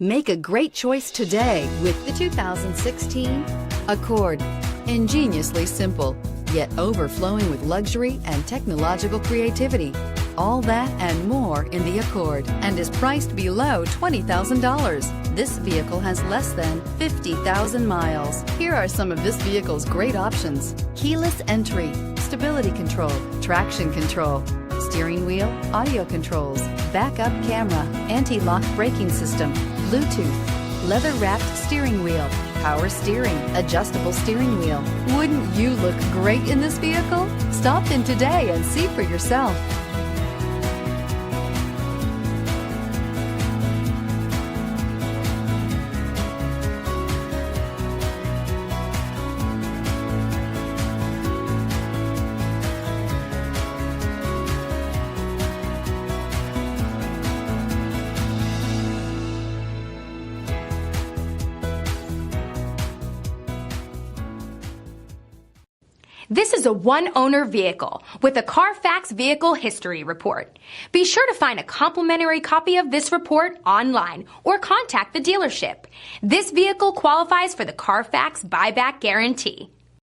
Make a great choice today with the 2016 Accord. Ingeniously simple, yet overflowing with luxury and technological creativity. All that and more in the Accord, and is priced below $20,000. This vehicle has less than 50,000 miles. Here are some of this vehicle's great options: keyless entry, stability control, traction control, steering wheel audio controls, backup camera, anti-lock braking system, Bluetooth, leather-wrapped steering wheel, power steering, adjustable steering wheel. Wouldn't you look great in this vehicle? Stop in today and see for yourself. This is a one-owner vehicle with a Carfax Vehicle History Report. Be sure to find a complimentary copy of this report online or contact the dealership. This vehicle qualifies for the Carfax Buyback Guarantee.